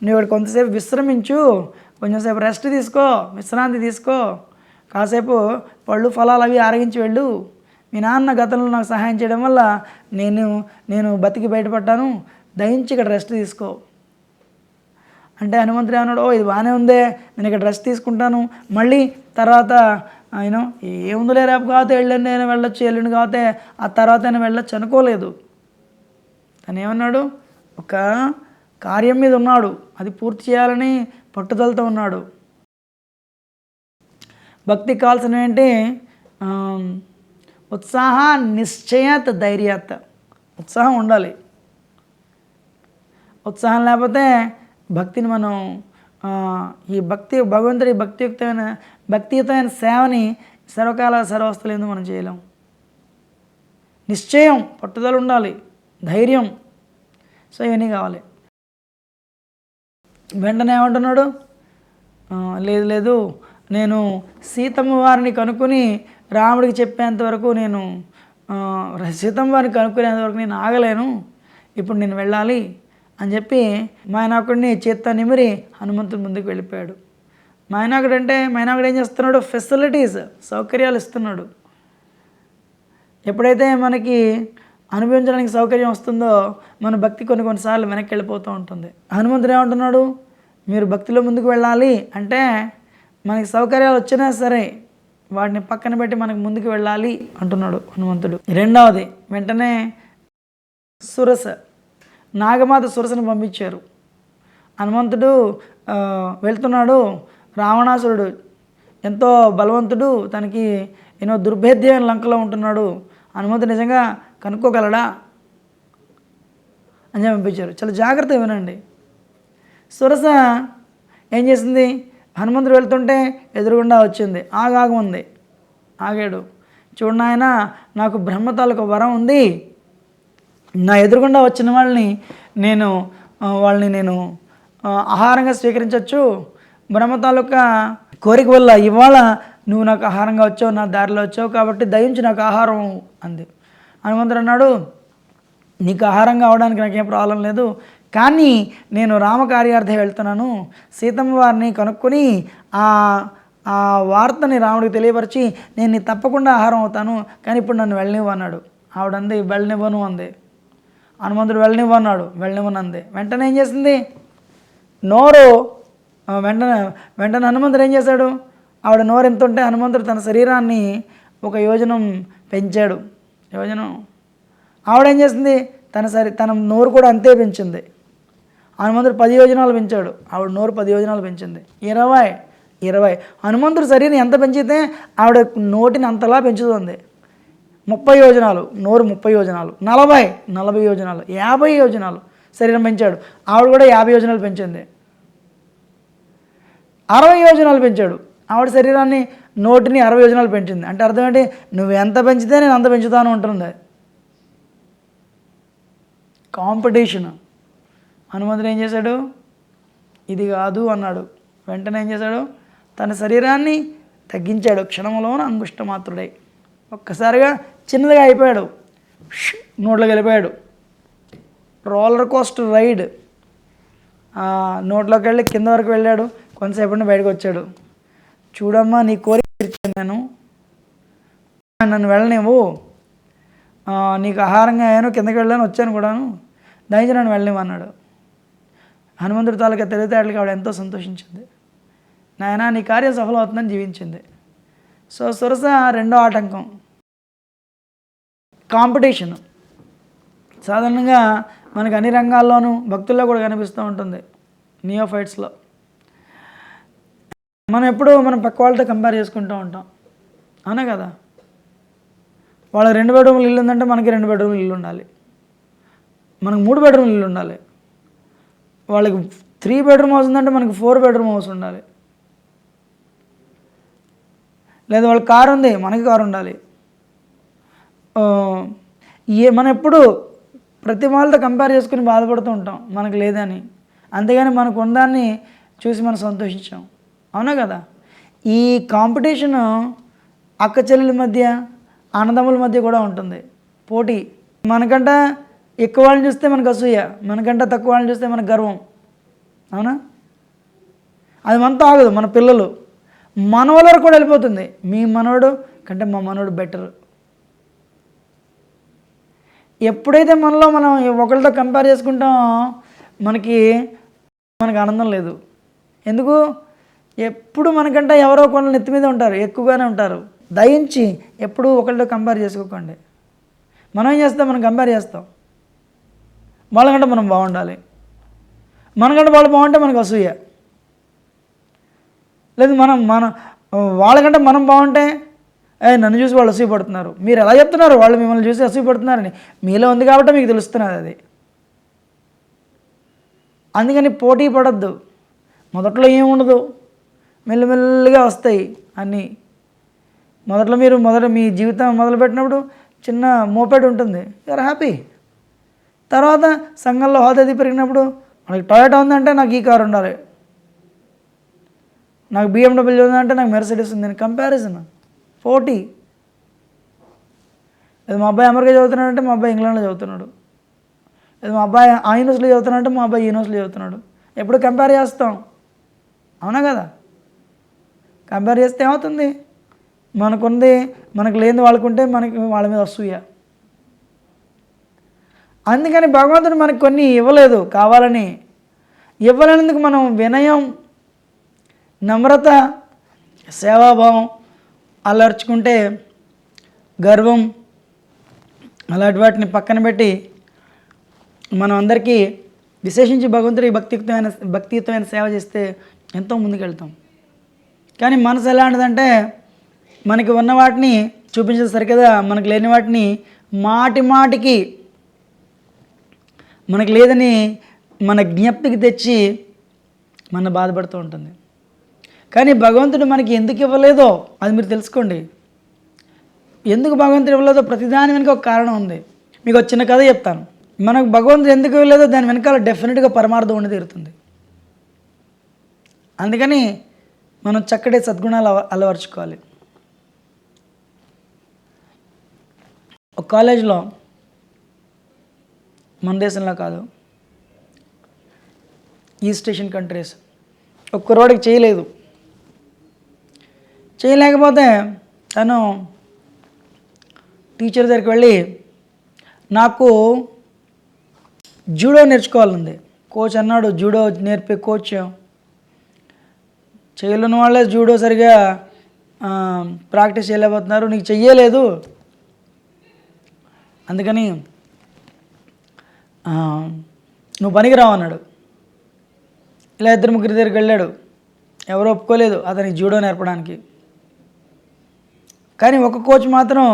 నువ్వు ఇక్కడ కొంతసేపు విశ్రమించు, కొంచెంసేపు రెస్ట్ తీసుకో, విశ్రాంతి తీసుకో, కాసేపు పళ్ళు ఫలాలు అవి ఆరగించి వెళ్ళు. మీ నాన్న గతంలో నాకు సహాయం చేయడం వల్ల నేను బతికి బయటపడ్డాను, దయించి ఇక్కడ రెస్ట్ తీసుకో అంటే హనుమంతుడు ఏమన్నాడు, ఇది బాగానే ఉందే, నేను ఇక్కడ రెస్ట్ తీసుకుంటాను, మళ్ళీ తర్వాత ఏముందిలే రేపు కాకపోతే ఎల్లుండి నేను వెళ్ళొచ్చు, ఎల్లుండి కాకపోతే ఆ తర్వాత నేను వెళ్ళొచ్చు అనుకోలేదు. తను ఏమన్నాడు, ఒక కార్యం మీద ఉన్నాడు, అది పూర్తి చేయాలని పట్టుదలతో ఉన్నాడు. భక్తికి కావాల్సినవి ఏంటి, ఉత్సాహ, నిశ్చయత్, ధైర్యత్. ఉత్సాహం ఉండాలి. ఉత్సాహం లేకపోతే భక్తిని మనం ఈ భగవంతుడి భక్తియుతమైన సేవని సర్వకాల సర్వస్థలు ఎందుకు మనం చేయలేం. నిశ్చయం, పట్టుదల ఉండాలి, ధైర్యం. సో ఇవన్నీ కావాలి. వెంటనే ఏమంటున్నాడు, లేదు నేను సీతమ్మ వారిని కనుక్కొని రాముడికి చెప్పేంతవరకు సీతమ్మ వారిని కనుక్కునేంతవరకు నేను ఆగలేను, ఇప్పుడు నేను వెళ్ళాలి అని చెప్పి మైనాకుడిని చేత్తో నిమిరి హనుమంతుడి ముందుకు వెళ్ళిపోయాడు. మైనాకుడు ఏం చేస్తున్నాడు, ఫెసిలిటీస్, సౌకర్యాలు ఇస్తున్నాడు. ఎప్పుడైతే మనకి అనుభవించడానికి సౌకర్యం వస్తుందో మన భక్తి కొన్నిసార్లు వెనక్కి వెళ్ళిపోతూ ఉంటుంది. హనుమంతుడు ఏమంటున్నాడు, మీరు భక్తిలో ముందుకు వెళ్ళాలి అంటే మనకి సౌకర్యాలు వచ్చినా సరే వాటిని పక్కన పెట్టి మనకు ముందుకు వెళ్ళాలి అంటున్నాడు హనుమంతుడు. రెండవది, వెంటనే నాగమాత సురసను పంపించారు. హనుమంతుడు వెళ్తున్నాడు, రావణాసురుడు ఎంతో బలవంతుడు, తనకి ఎన్నో దుర్భేద్యమైన లంకలో ఉంటున్నాడు, హనుమంతుడు నిజంగా కనుక్కోగలడా అని పంపించారు. చాలా జాగ్రత్తగా వినండి. సురస ఏం చేసింది, హనుమంతుడు వెళ్తుంటే ఎదురుగుండా వచ్చింది, ఆగాగముంది, ఆగాడు. చూడు నాయన, నాకు బ్రహ్మ తాలూకు వరం ఉంది, నా ఎదురుగుండా వచ్చిన వాళ్ళని నేను ఆహారంగా స్వీకరించవచ్చు. బ్రహ్మ తాలూకా కోరిక వల్ల ఇవాళ నువ్వు నాకు ఆహారంగా వచ్చావు, నా దారిలో వచ్చావు, కాబట్టి దయించి నాకు ఆహారం అంది. హనుమంతుడు అన్నాడు, నీకు ఆహారంగా అవడానికి నాకేం ప్రాబ్లం లేదు, కానీ నేను రామకార్యార్థం వెళ్తున్నాను, సీతమ్మ వారిని కనుక్కొని ఆ వార్తని రాముడికి తెలియపరిచి నేను తప్పకుండా ఆహారం అవుతాను, కానీ ఇప్పుడు నన్ను వెళ్ళనివ్వు అన్నాడు. ఆవిడంది వెళ్ళనివ్వను అంది. హనుమంతుడు వెళ్ళనివ్వన్నాడు, వెళ్ళనివ్వనంది. వెంటనే ఏం చేసింది, వెంటనే హనుమంతుడు ఏం చేశాడు, ఆవిడ నోరు ఎంత ఉంటే హనుమంతుడు తన శరీరాన్ని 1 యోజనం పెంచాడు. ఆవిడ ఏం చేసింది, తన నోరు కూడా అంతే పెంచింది. హనుమంతుడు 10 యోజనాలు పెంచాడు, ఆవిడ నోరు 10 యోజనాలు పెంచింది. 20. హనుమంతుడు శరీరం ఎంత పెంచితే ఆవిడ నోటిని అంతలా పెంచుతుంది. 30 యోజనాలు, నోరు 30 యోజనాలు, 40 యోజనాలు, 50 యోజనాలు శరీరం పెంచాడు. ఆవిడ కూడా 50 యోజనాలు పెంచింది. 60 యోజనాలు పెంచాడు. ఆవిడ శరీరాన్ని, నోటిని 60 యోజనాలు పెంచింది. అంటే అర్థం ఏంటి, నువ్వు ఎంత పెంచితే నేను అంత పెంచుతాను ఉంటుంది. కాంపిటీషన్. హనుమంతుడు ఏం చేశాడు, ఇది కాదు అన్నాడు. వెంటనే ఏం చేశాడు, తన శరీరాన్ని తగ్గించాడు. క్షణంలోన అంగుష్టమాత్రుడై ఒక్కసారిగా చిన్నదిగా అయిపోయాడు, నోట్లోకి వెళ్ళిపోయాడు. రోలర్ కోస్టర్ రైడ్, నోట్లోకి వెళ్ళి కింద వరకు వెళ్ళాడు, కొంతసేపటి బయటకు వచ్చాడు. చూడమ్మా, నీ కోరిక తీర్చాను, నన్ను వెళ్ళనివ్వు, నీకు ఆహారంగా అయ్యాను, కిందకి వెళ్ళాను, వచ్చాను కూడాను, దయచేసి నన్ను వెళ్ళనివ్వు అన్నాడు. హనుమంతుడి తాలూకా తెలివితేటలకి ఆవిడ ఎంతో సంతోషించింది. నాయన, నీ కార్యం సఫలమవుతుందని జీవించింది. సో సురస రెండో ఆటంకం, కాంపిటీషన్. సాధారణంగా మనకు అన్ని రంగాల్లోనూ భక్తుల్లో కూడా కనిపిస్తూ ఉంటుంది, నియోఫైట్స్లో. మనం ఎప్పుడూ పక్క వాళ్ళతో కంపేర్ చేసుకుంటూ ఉంటాం, అవునా కదా. వాళ్ళకి 2 బెడ్రూమ్లు ఇల్లు ఉందంటే మనకి 2 బెడ్రూమ్లు ఇల్లు ఉండాలి, మనకు 3 బెడ్రూమ్లు ఇల్లు ఉండాలి. వాళ్ళకి 3 బెడ్రూమ్ హౌస్ ఉందంటే మనకి 4 బెడ్రూమ్ హౌస్ ఉండాలి. లేదా వాళ్ళకి కారు ఉంది, మనకి కారు ఉండాలి. మనం ఎప్పుడు ప్రతి వాళ్ళతో కంపేర్ చేసుకుని బాధపడుతూ ఉంటాం మనకు లేదని, అంతేగాని మనకు ఉన్నదాన్ని చూసి మనం సంతోషించాం, అవునా కదా. ఈ కాంపిటీషను అక్క చెల్లెల మధ్య, అన్నదమ్ముల మధ్య కూడా ఉంటుంది, పోటీ. మనకంట ఎక్కువ వాళ్ళని చూస్తే మనకు అసూయ, మనకంట తక్కువ వాళ్ళని చూస్తే మనకు గర్వం. అవునా? అది మనతో ఆగదు. మన పిల్లలు మనవల వరకు కూడా వెళ్ళిపోతుంది. మీ మనవడు కంటే మా మనవడు బెటర్. ఎప్పుడైతే మనలో మనం ఒకరితో కంపేర్ చేసుకుంటామో మనకి ఆనందం లేదు. ఎందుకు? ఎప్పుడు మనకంటే ఎవరో ఒకళ్ళు నెత్తి మీద ఉంటారు, ఎక్కువగానే ఉంటారు. దయించి ఎప్పుడూ ఒకరితో కంపేర్ చేసుకోకండి. మనం ఏం చేస్తాం? మనం కంపేర్ చేస్తాం. వాళ్ళకంటే మనం బాగుండాలి, మనకంటే వాళ్ళు బాగుంటే మనకు అసూయ. లేదు మన వాళ్ళకంటే మనం బాగుంటే నన్ను చూసి వాళ్ళు అసూయపడుతున్నారు. మీరు ఎలా చెప్తున్నారు వాళ్ళు మిమ్మల్ని చూసి అసూయపడుతున్నారని? మీలో ఉంది కాబట్టి మీకు తెలుస్తున్నది అది. అందుకని పోటీ పడద్దు. మొదట్లో ఏముండదు, మెల్లమెల్లగా వస్తాయి అన్నీ. మొదట మీ జీవితం మొదలుపెట్టినప్పుడు చిన్న మోపెడ్ ఉంటుంది, యూఆర్ హ్యాపీ. తర్వాత సంఘంలో హోదా పెరిగినప్పుడు మనకి టొయోటా ఉందంటే నాకు ఈ కారు ఉండాలి, నాకు BMW ఉందంటే నాకు మెర్సిడీస్ ఉందని కంపారిజన్, పోటీ. అది మా అబ్బాయి అమెరికా చదువుతున్నాడంటే మా అబ్బాయి ఇంగ్లాండ్లో చదువుతున్నాడు. అది మా అబ్బాయి ఆ యూనివర్సిటీలో చదువుతున్నాడంటే మా అబ్బాయి యూనివర్సిటీలో చదువుతున్నాడు. ఎప్పుడు కంపేర్ చేస్తాం, అవునా కదా? కంపేర్ చేస్తే ఏమవుతుంది? మనకుంది మనకు లేని వాళ్ళకుంటే మనకి వాళ్ళ మీద అసూయ. అందుకని భగవంతుడు మనకు కొన్ని ఇవ్వలేదు, కావాలని ఇవ్వలేనందుకు మనం వినయం, నమ్రత, సేవాభావం అలర్చుకుంటే గర్వం అలాంటి వాటిని పక్కన పెట్టి మనం అందరికీ విశేషించి భగవంతుడికి భక్తియుతమైన సేవ చేస్తే ఎంతో ముందుకెళ్తాం. కానీ మనసు ఎలాంటిదంటే మనకి ఉన్న వాటిని చూపించేసరి కదా, మనకు లేని వాటిని మాటికి మనకు లేదని మన జ్ఞప్తికి తెచ్చి మన బాధపడుతూ ఉంటుంది. కానీ భగవంతుడు మనకి ఎందుకు ఇవ్వలేదో అది మీరు తెలుసుకోండి. ఎందుకు భగవంతుడు ఇవ్వలేదో ప్రతిదాని వెనుక ఒక కారణం ఉంది. మీకు ఒక చిన్న కథ చెప్తాను. మనకు భగవంతుడు ఎందుకు ఇవ్వలేదో దాని వెనకాల డెఫినెట్గా పరమార్థం ఉండి తీరుతుంది. అందుకని మనం చక్కటి సద్గుణాలు అలవర్చుకోవాలి. ఒక కాలేజీలో, మన దేశంలో కాదు, ఈస్ట్ ఏషియన్ కంట్రీస్, ఒక కుర్రాడికి చేయలేకపోతే తను టీచర్ దగ్గరికి వెళ్ళి నాకు జూడో నేర్చుకోవాలంది. కోచ్ అన్నాడు, జూడో నేర్పే కోచ్ చేయలేని వాళ్ళే జూడో సరిగా ప్రాక్టీస్ చేయలేకపోతున్నారు, నీకు చెయ్యలేదు, అందుకని నువ్వు పనికిరావు అన్నాడు. ఇలా 2-3 దగ్గరికి వెళ్ళాడు, ఎవరు ఒప్పుకోలేదు అతనికి జూడో నేర్పడానికి. కానీ ఒక కోచ్ మాత్రం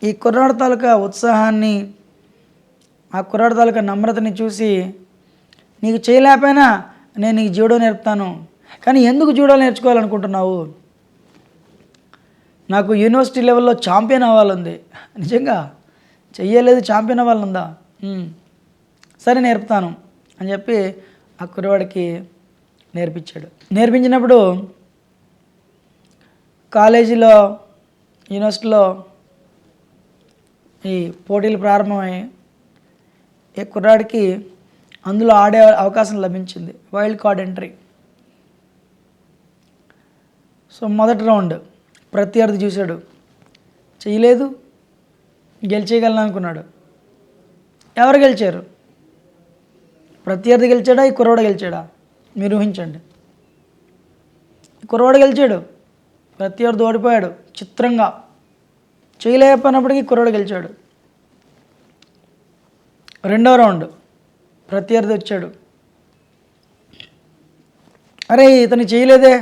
ఈ కుర్రాడు తాలూకా ఉత్సాహాన్ని, ఆ కుర్రాడు తాలూకా నమ్రతని చూసి, నీకు చేయలేకపోయినా నేను నీకు జూడో నేర్పుతాను, కానీ ఎందుకు జూడో నేర్చుకోవాలనుకుంటున్నావు? నాకు యూనివర్సిటీ లెవెల్లో ఛాంపియన్ అవ్వాలంది. నిజంగా చెయ్యలేదు, ఛాంపియన్ అవ్వాలందా? సరే నేర్పుతాను అని చెప్పి ఆ కుర్రవాడికి నేర్పించాడు. నేర్పించినప్పుడు కాలేజీలో, యూనివర్సిటీలో ఈ పోటీలు ప్రారంభమయ్యాయి. ఈ కుర్రాడికి అందులో ఆడే అవకాశం లభించింది, వైల్డ్ కార్డ్ ఎంట్రీ. సో మొదటి రౌండ్ ప్రత్యర్థి చూశాడు, చేయలేదు, గెలిచేయగలను అనుకున్నాడు. ఎవరు గెలిచారు? ప్రత్యర్థి గెలిచాడా, ఈ కుర్రవాడు గెలిచాడా? మీరు ఊహించండి. కుర్రవాడు గెలిచాడు, ప్రత్యర్థి ఓడిపోయాడు చిత్రంగా. చేయలేకపోయినప్పటికీ కుర్రవాడు గెలిచాడు. రెండో రౌండ్ ప్రత్యర్థి వచ్చాడు, అరే ఇతను చేయలేదే,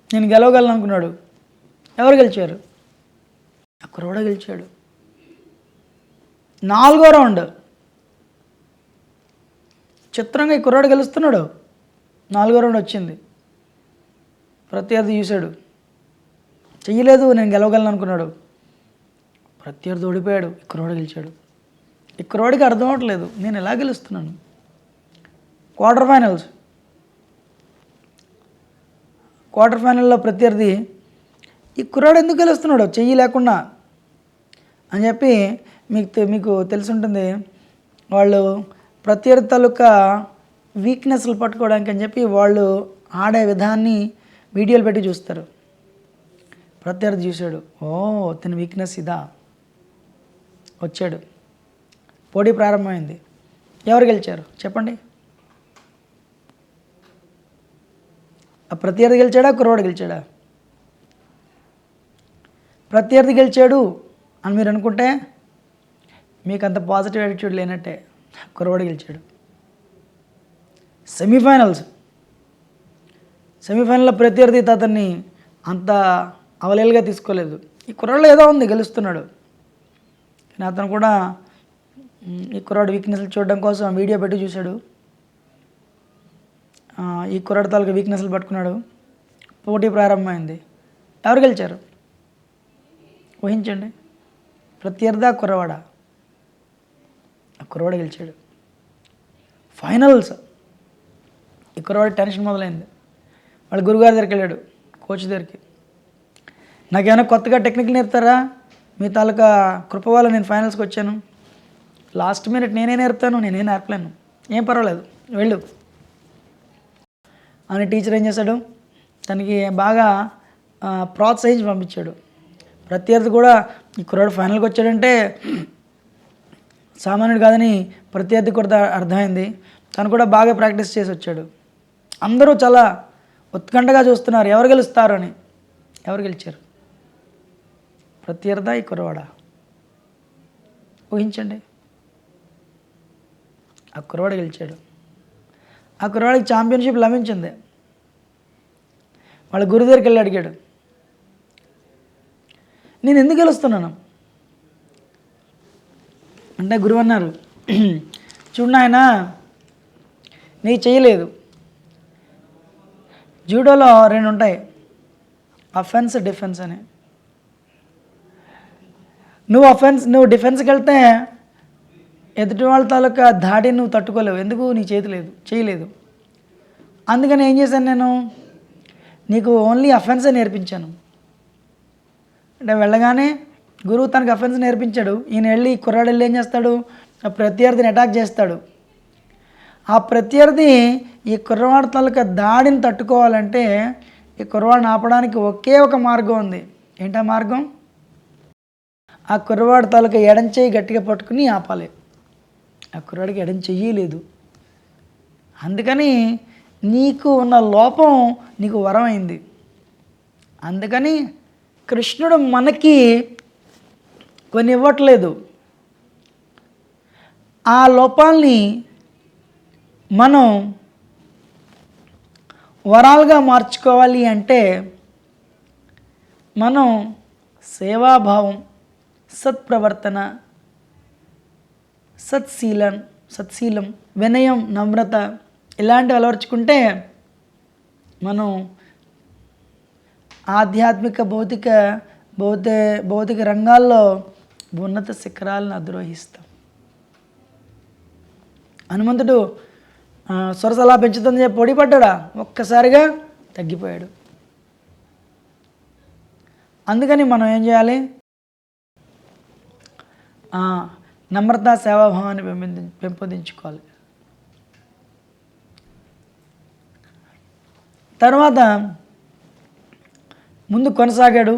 నేను గెలవగలను అనుకున్నాడు. ఎవరు గెలిచారు? ఆ కుర్రవాడు గెలిచాడు. నాలుగో రౌండ్ చిత్రంగా ఈ కుర్రాడు గెలుస్తున్నాడు. 4వ రౌండ్ వచ్చింది, ప్రత్యర్థి చూశాడు, చెయ్యలేదు, నేను గెలవగలను అనుకున్నాడు. ప్రత్యర్థి ఓడిపోయాడు, ఈ కుర్రాడు గెలిచాడు. ఈ కుర్రాడికి అర్థం అవ్వట్లేదు, నేను ఎలా గెలుస్తున్నాను. క్వార్టర్ ఫైనల్లో ప్రత్యర్థి, ఈ కుర్రాడు ఎందుకు గెలుస్తున్నాడు చెయ్యి లేకుండా అని చెప్పి మీకు తెలిసి ఉంటుంది. వాళ్ళు ప్రత్యర్థి తాలూకా వీక్నెస్లు పట్టుకోవడానికి అని చెప్పి వాళ్ళు ఆడే విధాన్ని వీడియోలు పెట్టి చూస్తారు. ప్రత్యర్థి చూశాడు, ఓ తన వీక్నెస్ ఇదా, వచ్చాడు. పోటీ ప్రారంభమైంది. ఎవరు గెలిచారు చెప్పండి? ఆ ప్రత్యర్థి గెలిచాడా, కుర్రవాడు గెలిచాడా? ప్రత్యర్థి గెలిచాడు అని మీరు అనుకుంటే మీకు అంత పాజిటివ్ యాటిట్యూడ్ లేనట్టే. కుర్రవాడు గెలిచాడు. సెమీఫైనల్లో ప్రత్యర్థి అతన్ని అంత అవలేలుగా తీసుకోలేదు. ఈ కుర్రాళ్ళు ఏదో ఉంది, గెలుస్తున్నాడు. కానీ అతను కూడా ఈ కుర్రాడు వీక్నెస్లు చూడడం కోసం వీడియో పెట్టి చూశాడు. ఈ కుర్రాడు తాలూకు వీక్నెస్లు పట్టుకున్నాడు. పోటీ ప్రారంభమైంది. ఎవరు గెలిచారు ఊహించండి? ప్రత్యర్థి కుర్రవాడా? ఆ కుర్రవాడు గెలిచాడు. ఫైనల్స్. ఈ కుర్రవాడి టెన్షన్ మొదలైంది. వాళ్ళ గురుగారి దగ్గరికి వెళ్ళాడు, కోచ్ దగ్గరికి. నాకేమైనా కొత్తగా టెక్నిక్ నేర్పుతారా? మీ తాలూకా కృప వల్ల నేను ఫైనల్స్కి వచ్చాను. లాస్ట్ మినిట్ నేనే నేర్పుతాను. నేనే నేర్పలేను. ఏం పర్వాలేదు, వెళ్ళు అని టీచర్ ఏం చేశాడు, తనకి బాగా ప్రోత్సహించి పంపించాడు. ప్రత్యర్థి కూడా ఈ కుర్రాడు ఫైనల్కి వచ్చాడంటే సామాన్యుడు కాదని ప్రత్యర్థి కూడా అర్థమైంది. తను కూడా బాగా ప్రాక్టీస్ చేసి వచ్చాడు. అందరూ చాలా ఉత్కంఠగా చూస్తున్నారు ఎవరు గెలుస్తారు అని. ఎవరు గెలిచారు? ప్రత్యర్థి ఈ కుర్రవాడా? ఊహించండి. ఆ కుర్రవాడు గెలిచాడు. ఆ కుర్రవాడికి ఛాంపియన్షిప్ లభించింది. వాళ్ళ గురు దగ్గరికి వెళ్ళి అడిగాడు, నేను ఎందుకు గెలుస్తున్నాను అంటే గురువు అన్నారు, చూడు ఆయన నీకు చేయలేదు. జూడోలో 2 ఉంటాయి, అఫెన్స్ డిఫెన్స్ అని. నువ్వు డిఫెన్స్కి వెళ్తే ఎదుటి వాళ్ళ తాలూకా దాడిని నువ్వు తట్టుకోలేవు. ఎందుకు? నీ చేతి లేదు, చేయలేదు. అందుకని ఏం చేశాను, నేను నీకు ఓన్లీ అఫెన్సే నేర్పించాను. అంటే వెళ్ళగానే గురువు తనకు అఫెన్స్ నేర్పించాడు. ఈయన వెళ్ళి కుర్రాడు వెళ్ళి ఏం చేస్తాడు, ఆ ప్రత్యర్థిని అటాక్ చేస్తాడు. ఆ ప్రత్యర్థి ఈ కుర్రవాడి తాలూకా దాడిని తట్టుకోవాలంటే ఈ కుర్రవాడిని ఆపడానికి ఒకే ఒక మార్గం ఉంది. ఏంటా మార్గం? ఆ కుర్రవాడి తాలూకా ఎడం చెయ్యి గట్టిగా పట్టుకుని ఆపాలి. ఆ కుర్రాడికి ఎడం చెయ్యి లేదు. అందుకని నీకు ఉన్న లోపం నీకు వరం అయింది. అందుకని కృష్ణుడు మనకి కొన్ని ఇవ్వట్లేదు. ఆ లోపాలని మనం వరాలుగా మార్చుకోవాలి అంటే మనం సేవాభావం, సత్ప్రవర్తన, సత్శీలం, వినయం, నమ్రత ఇలాంటివి అలవర్చుకుంటే మనం ఆధ్యాత్మిక భౌతిక రంగాల్లో ఉన్నత శిఖరాలను అధిరోహిస్తాం. హనుమంతుడు సొరసలా పెంచుతుంది చెప్పి పొడిపడ్డా, ఒక్కసారిగా తగ్గిపోయాడు. అందుకని మనం ఏం చేయాలి, నమ్రత సేవాభావాన్ని పెంపొందించుకోవాలి. తర్వాత ముందు కొనసాగాడు.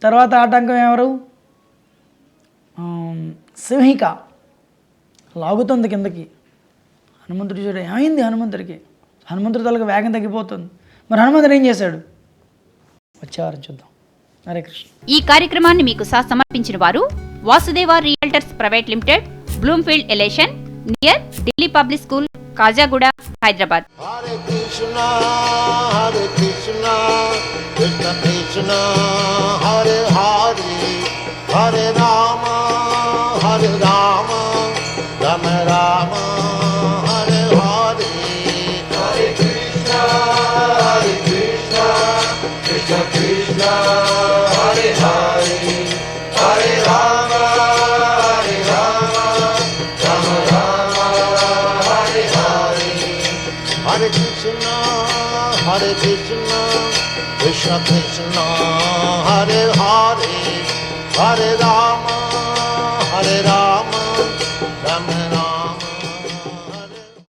తర్వాత ఆటంకం ఎవరు? సింహిక లాగుతుంది కిందకి. హనుమంతుడు చూడ ఏమైంది హనుమంతుడికి? హనుమంతుడి తలకు వేగం తగ్గిపోతుంది. మరి హనుమంతుడు ఏం చేశాడు? వచ్చేవారం చూద్దాం. హరే కృష్ణ. ఈ కార్యక్రమాన్ని మీకు సమర్పించిన వారు Vasudeva realtors private limited, Bloomfield elation, near Delhi public school, Kajaguda, Hyderabad. Hare Krishna Hare Krishna Krishna Krishna Hare Hare Hare Rama Rama Rama Hare Hare. Hare Krishna Krishna Krishna Hare Hare Hare Rama Rama Rama Hare Hare. Hare Krishna, Krishna Krishna, Hare Hare, Hare Rama.